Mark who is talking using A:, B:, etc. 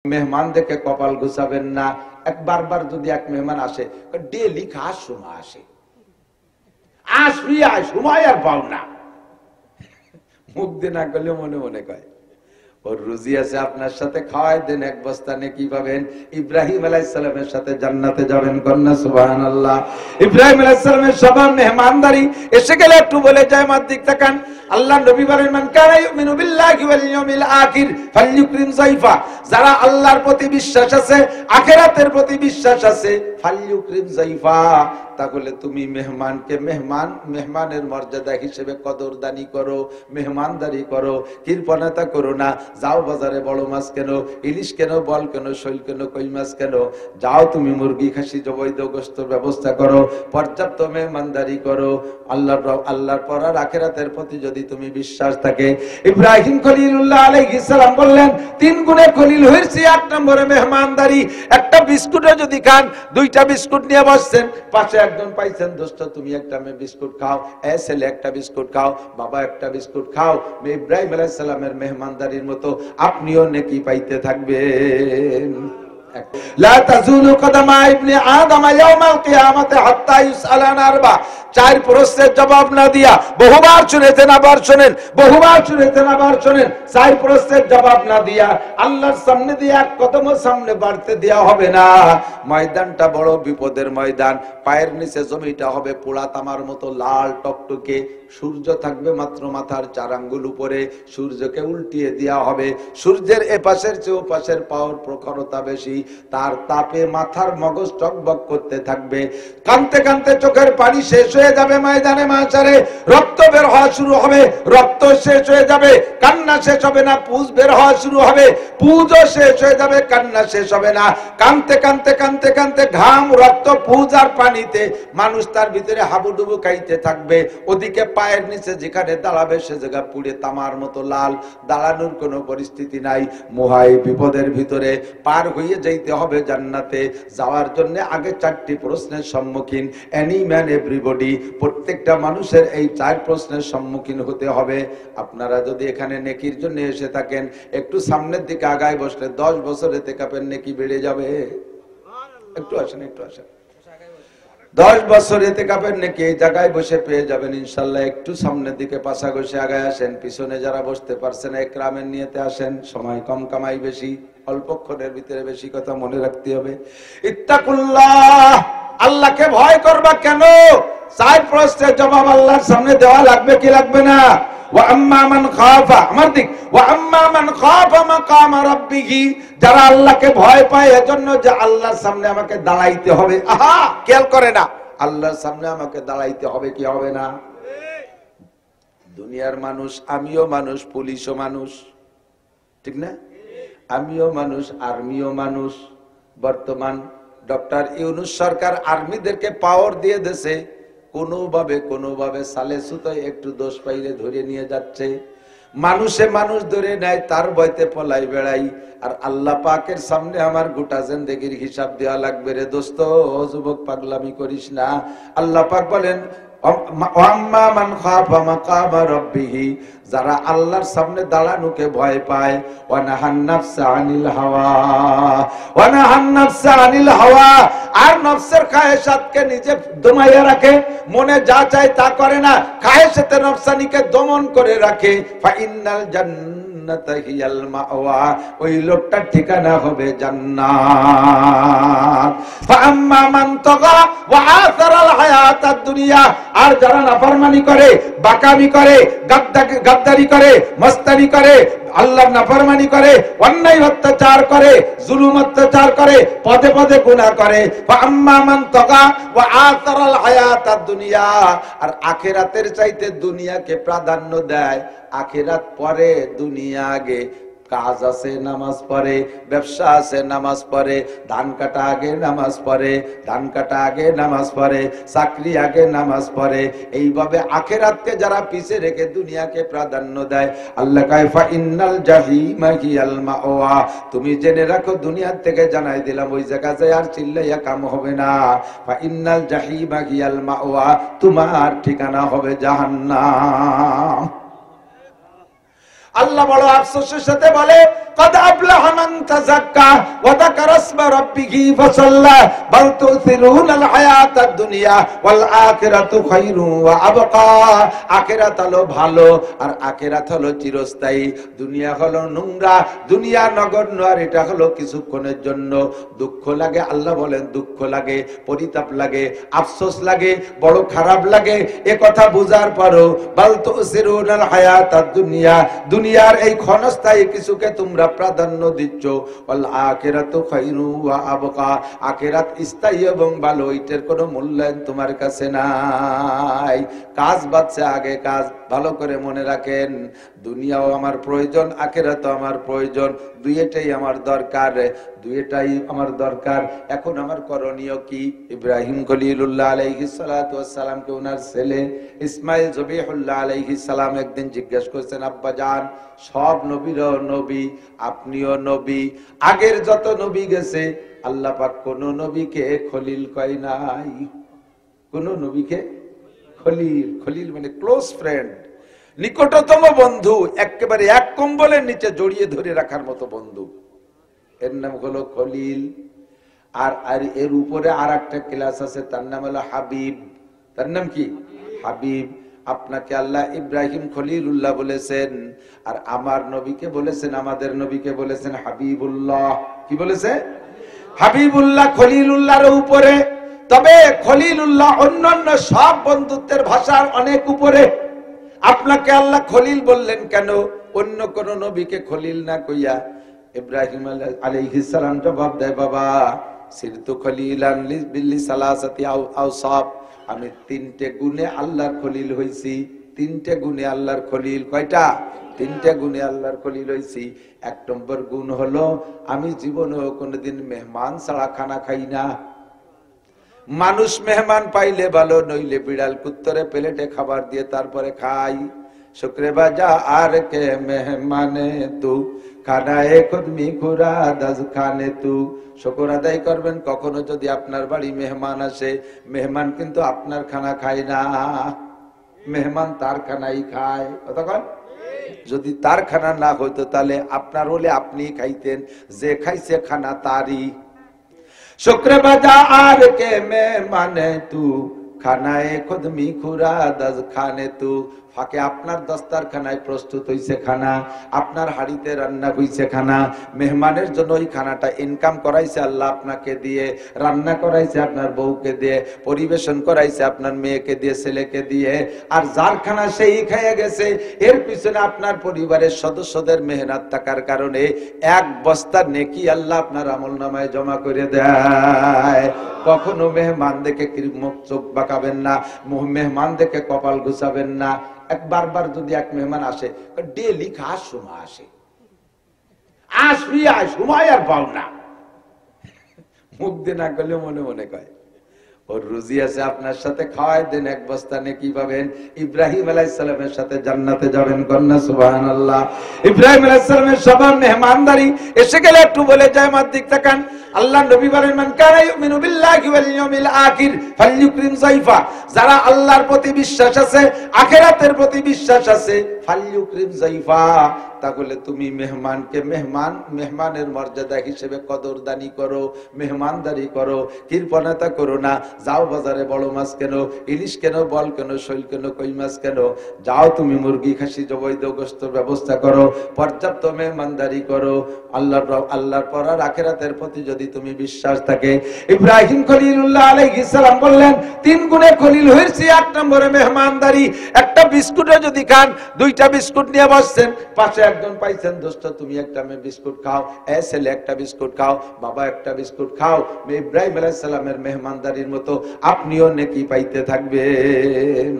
A: মেহমান দেখে কপাল গুছাবেন না। একবার যদি এক মেহমান আসে, ডেলি খাস সময় আসে, আসবি আয় সময় আর পাও না, মুখ দিয়ে না করলে মনে মনে কয় ওর রুজি আছে, আপনার সাথে খাওয়াই দেন, এক বস্তা নেকি পাবেন। ইব্রাহিম আলাইহিস সালামের সাথে জান্নাতে যাবেন, কন্যা সুবহানাল্লাহ। ইব্রাহিম আলাইহিস সালামের সবার মেহমানদারি এসে গেলে একটু বলে যায় মার দিক তাকান। আল্লাহ নবী বলেন, মান কানা ইউমিনু বিল্লাহি ওয়াল ইয়াউমিল আখির ফালইউকরিম যায়ফা, যারা আল্লাহর প্রতি বিশ্বাস আছে, আখিরাতের প্রতি বিশ্বাস আছে, ফালইউকরিম যায়ফা, তাহলে তুমি মেহমানকে মেহমানের মর্যাদা হিসেবে কদরদানি করো, মেহমানদারি করো, কৃপণতা করো না। যাও বাজারে বড় মাছ কেন, ইলিশ কেন, বল কেন, শৈল কেন, কই মাছ কেন, যাও তুমি মুরগি খাসি জবৈধ গোশতের ব্যবস্থা করো, পর্যাপ্ত মেহমানদারি করো। আল্লাহর পর আর আখিরাতের প্রতি যদি তুমি বিশ্বাস থাকে। ইব্রাহিম খলিলুল্লাহ আলাইহিস সালাম বললেন, 3 গুণে খলিল হয়েছে। 1 নম্বরে মেহমানদারি। একটা বিস্কুটও যদি খান, 2টা বিস্কুট নিয়ে বসছেন, পাশে একজন পাইছেন, দোস্ত তুমি একটা বিস্কুট খাও, এ ছেলে একটা বিস্কুট খাও, বাবা একটা বিস্কুট খাও। ইব্রাহিম আলাইহিস সালামের মেহমানদারির মতো আপনিও নেকি পাইতে থাকবেন। লা তাজুলু কদমা ইবনে আদম ইয়াউমাল কিয়ামাতি হাত্তা ইউসআলা আন আরবা। 4 প্রশ্নের জবাব না দিয়া, বহুবার শুনেছেন আবার শুনেন, বহুবার শুনেছেন আবার শুনেন, 4 প্রশ্নের জবাব না দিয়া আল্লাহর সামনে দিয়ে 1 কদম সামনে বাড়তে দেয়া হবে না। ময়দানটা বড় বিপদের ময়দান। পায়ের নিচে জমিটা হবে পোড়া তামার মতো লাল টকটকে। সূর্য থাকবে মাত্র মাথার 4 আঙ্গুল উপরে। সূর্যকে উল্টিয়ে দেয়া হবে। সূর্যের এপাশের চেয়ে ওপাশের পাওয়ার প্রখরতা বেশি। তার তাপে মাথার মগজ টকবক করতে থাকবে। কানতে কানতে চোখের পানি শেষ হয়ে যাবে। ময়দানে মাশারে রক্ত বের হওয়া শুরু হবে, রক্ত শেষ হয়ে যাবে, কান্না শেষ হবে না। পুজ বের হওয়া শুরু হবে, পুজও শেষ হয়ে যাবে, কান্না শেষ হবে না। কানতে কানতে কানতে কানতে ঘাম, রক্ত, পুজ আর পানিতে মানুষ তার ভিতরে হাবুডুবু খাইতে থাকবে। ওদিকে পায়ের নিচে যেখানে দাঁড়াবে সে জায়গা পুড়ে তামার মতো লাল, দাঁড়ানোর কোনো পরিস্থিতি নাই। মহাই বিপদের ভিতরে পার হয়ে যাইতে হবে জান্নাতে। যাওয়ার জন্য আগে 4টি প্রশ্নের সম্মুখীন। এনি ম্যান এভরিবডি, প্রত্যেকটা মানুষের এই 4 প্রশ্নের সম্মুখীন হতে হবে। আপনারা যদি এখানে নেকির জন্য এসে থাকেন, একটু সামনের দিকে আগায় বসলে 10 বছর ইতিকাফের নেকি বেড়ে যাবে। একটু আসেন, একটু আসেন। 10 বছর ইতিকাফের নেকি এই জায়গায় বসে পেয়ে যাবেন ইনশাআল্লাহ। একটু সামনের দিকে পাশা ঘষে আগায় আসেন। পিছনে যারা বসতে পারছেন একরামের নিয়তে আসেন। সময় কম, কামাই বেশি, অল্পক্ষণের ভিতরে বেশি কথা মনে রাখতে হবে। ইত্তাকুল্লাহ, আল্লাহকে ভয় করবা কেন? 4 প্রশ্নের জবাব আল্লাহর সামনে দেওয়া লাগবে কি লাগবে না? ওয়া আম্মা মান খাফা, আমার দিক, ওয়া আম্মা মান খাফা মাকাম রাব্বিহি, যারা আল্লাহকে ভয় পায় এজন্য যে আল্লাহর সামনে আমাকে দাঁড়াইতে হবে। আহা, খেয়াল করে না, আল্লাহর সামনে আমাকে দাঁড়াইতে হবে কি হবে না? দুনিয়ার মানুষ, আমিও মানুষ, পুলিশও মানুষ, ঠিক না? আমিও মানুষ, আর্মিও মানুষ। বর্তমান ডক্টর ইউনূস সরকার আর্মিদেরকে পাওয়ার দিয়ে দেশে কোনোভাবে সালে সুতোয় একটু দোষ পাইলে ধরে নিয়ে যাচ্ছে। মানুষে মানুষ ধরে নেয়, তার ভয়তে পলাই বেড়াই। আর আল্লাহ পাকের সামনে আমার গোটা জিন্দেগির হিসাব দেওয়া লাগবে রে দোস্ত। যুবক, পাগলামি করিস না। আল্লাহ পাক বলেন, যারা আল্লাহর সামনে দাঁড়ানোকে ভয় পায়, আর নফসের খায়েশাতকে নিজে দমাইয়া রাখে, মনে যা চায় তা করে না, খায়েশাতে নফসানিকে দমন করে রাখে, ফাইন্নাল জান্নাতা হিয়াল মাওয়া, ওই লোকটার ঠিকানা হবে জান্নাত। ফাআম্মা মান তাগা ওয়া আসারাল হায়াতাদ দুনিয়া, আর যারা নাফরমানি করে, বাকামি করে, গাদ্দারি করে, মস্তানি করে, আল্লাহর নাফরমানি করে, অন্যায় অত্যাচার করে, জুলুম অত্যাচার করে, পদে পদে গুনাহ করে, ফাআম্মা মান তাগা ওয়া আসারাল হায়াতাদ দুনিয়া, আর আখিরাতের চাইতে দুনিয়াকে প্রাধান্য দেয়। আখিরাত পরে, দুনিয়া আগে। কাজ আছে নামাজ পড়ে, ব্যবসা আছে নামাজ পড়ে, ধান কাটা আগে নামাজ পড়ে, ধান কাটা আগে নামাজ পড়ে, চাকরি আগে নামাজ পড়ে। এইভাবে আখিরাতকে যারা পিছে রেখে দুনিয়াকে প্রাধান্য দেয়, আল্লাহ কয় ফাইন্নাল জাহিমা হিয়াল মাওয়া, তুমি জেনে রাখো, দুনিয়ার থেকে জানাই দিলাম, ওই জায়গা যায় আর চিল্লাইয়া কাম হবে না। ফাইন্নাল জাহিমা হিয়াল মাওয়া, তোমার ঠিকানা হবে জাহান্নাম। আল্লাহ বড় আফসোসের সাথে বলে, قد أفلح من تزكى وذكر اسم ربه فصلى بل تؤثرون الحياة الدنيا والآخرة خير وأبقى আখিরাত হলো ভালো আর আখিরাত হলো চিরস্থায়ী। দুনিয়া হলো নোংরা, দুনিয়া নগণ্য, আর এটা হলো কিছুক্ষণের জন্য। দুঃখ লাগে, আল্লাহ বলেন দুঃখ লাগে, পরিতাপ লাগে, আফসোস লাগে, বড় খারাপ লাগে। এ কথা বুঝার পরও বাল তুসিরুনাল হায়াতাদ দুনিয়া, দুনিয়ার এই ক্ষণস্থায়ী কিছুকে তোমরা প্রাধান্য দিচ্ছ। ওয়াল আখিরাতু খায়রু ওয়া আবকা, আখিরাত স্থায়ী এবং ভালো, এটার কোনো মূল্যায়ন তোমার কাছে নাই। কাজ বাঁচছে আগে কাজ, ভালো করে মনে রাখেন। দুনিয়াও আমার প্রয়োজন, আখিরাতও আমার প্রয়োজন, দুইটাই আমার দরকার, দুইটাই আমার দরকার। এখন আমার করণীয় কি? ইব্রাহিম খলিলুল্লাহ আলাইহিস সালাতু ওয়াস সালামকে ওনার ছেলে ইসমাইল জবিহুল্লাহ আলাইহিস সালাম একদিন জিজ্ঞেস করেছেন, আব্বা জান, সব নবীরও নবী, আপনিও নবী, আগের যত নবী গেছে আল্লাহ পাক কোন নবীকে খলিল কয় নাই। কোন নবীকে খলিল, খলিল মানে ক্লোজ ফ্রেন্ড, নিকটতম বন্ধু, একেবারে এক কম্বলের নিচে জড়িয়ে ধরে রাখার মতো বন্ধু, এর নাম হলো খলিল। আর আর এর উপরে আর একটা ক্লাস আছে, তার নাম হলো হাবিব। তার নাম কি? হাবিব। আপনাকে আল্লাহ ইব্রাহিম খলিলুল্লাহ বলেছেন, আর আমার নবীকে বলেছেন, আমাদের নবীকে বলেছেন হাবিবুল্লাহ। কি বলেছে? হাবিবুল্লাহ খলিলুল্লাহর উপরে। তবে খলিলুল্লাহ অন্যান্য সব বন্ধুত্বের ভাষার অনেক উপরে। আপনাকে আল্লাহ খলিল বললেন কেন? অন্য কোন নবীকে খলিল না কইয়া ইব্রাহিম আলাইহিস সালাম জবাব দেয়, বাবা সিরতু খলিলান লিসালাসাতি আওসাফ, আমি তিনটে গুণে আল্লাহর খলিল হইছি। তিনটে গুণে আল্লাহর খলিল। কয়টা? তিনটে গুণে আল্লাহর খলিল হইছি। এক নম্বর গুণ হলো আমি জীবনেও কোনোদিন মেহমান ছাড়া খানা খাই না। মানুষ মেহমান পাইলে ভালো, নইলে বিড়াল কুত্তরে প্লেটে খাবার দিয়ে তারপরে খাই। শুক্রে বাজা আর কে মেহমানে তু খানায়ে খুদমি খুরা দাজ খানে তু। শুকর আদায় করবেন কখনো যদি আপনার বাড়ি মেহমান আসে। মেহমান কিন্তু আপনার খানা খায় না, মেহমান তার খানাই খায়। কতক্ষণ? যদি তার খানা না হইতো তাহলে আপনার হলে আপনি খাইতেন, যে খাইছে খানা তারই। শুক্র বাজা আর কে মেহমানে তু খানায়ে খুদমি খুরা দাজ খানে তু। ফাঁকে আপনার দস্তারখানায় প্রস্তুত হইছে খানা, আপনার হাড়িতে রান্না হইছে খানা। মেহমানের জন্য ওই খানাটা ইনকাম করাইছে আল্লাহ আপনাকে দিয়ে, রান্না করাইছে আপনার বউকে দিয়ে, পরিবেশন করাইছে আপনার মেয়েকে দিয়ে, ছেলেকে দিয়ে। আর যার খানা সেই খেয়ে গেছে, এর পিছনে আপনার পরিবারের সদস্যদের মেহনত থাকার কারণে এক বস্তা নেকি আল্লাহ আপনার আমলনামায় জমা করে দেয়। কখনো মেহমান দেখে মুখ চোখ বাঁকাবেন না, মেহমান দেখে কপাল ঘুষাবেন না। বারবার যদি এক মেহমান আসে, ডেলি খাওয়ার সময় আসে, আসবি আয়, সময় আর পাও না। মুখ দিয়ে না করলে মনে মনে কয় ওর রুজি আছে, আপনার সাথে খাওয়াই দেন, এক বস্তা নেকি পাবেন। ইব্রাহিম আলাইহিস সালামের সাথে জান্নাতে যাবেন, কন্যা সুবহানাল্লাহ। ইব্রাহিম আলাইহিস সালামের সবার মেহমানদারি এসে গেলে একটু বলে যায়, আমার দিক তাকান। আল্লাহ নবী বলেন, মান কানা ইউমিনু বিল্লাহি ওয়াল ইয়াউমিল আখির ফালইউকরিম যায়ফা। যারা আল্লাহর প্রতি বিশ্বাস আছে, আখিরাতের প্রতি বিশ্বাস আছে, ফালইউকরিম যায়ফা, তাহলে তুমি মেহমানকে মেহমানের মর্যাদা হিসেবে কদরদানি করো, মেহমানদারি করো, কৃপণতা করো না। যাও বাজারে বড় মাছ কেন, ইলিশ কেন, বল কেন, শৈল কেন, কই মাছ কেন, যাও তুমি মুরগি খাসি জবৈধ গোশতের ব্যবস্থা করো, পর্যাপ্ত মেহমানদারি করো। আল্লাহর পর আর আখিরাতের প্রতি যদি তুমি বিশ্বাস থাকে। ইব্রাহিম খলিলুল্লাহ আলাইহিস সালাম বললেন, তিন গুণে খলিল হয়েছে। এক নম্বরে মেহমানদারি। একটা বিস্কুটও যদি খান, দুইটা বিস্কুট নিয়ে বসছেন, পাশে একজন পাইছেন, দোস্ত তুমি একটা বিস্কুট খাও, এ ছেলে একটা বিস্কুট খাও, বাবা একটা বিস্কুট খাও। ইব্রাহিম আলাইহিস সালামের মেহমানদারির মতো আপনিও নেকি পাইতে থাকবেন।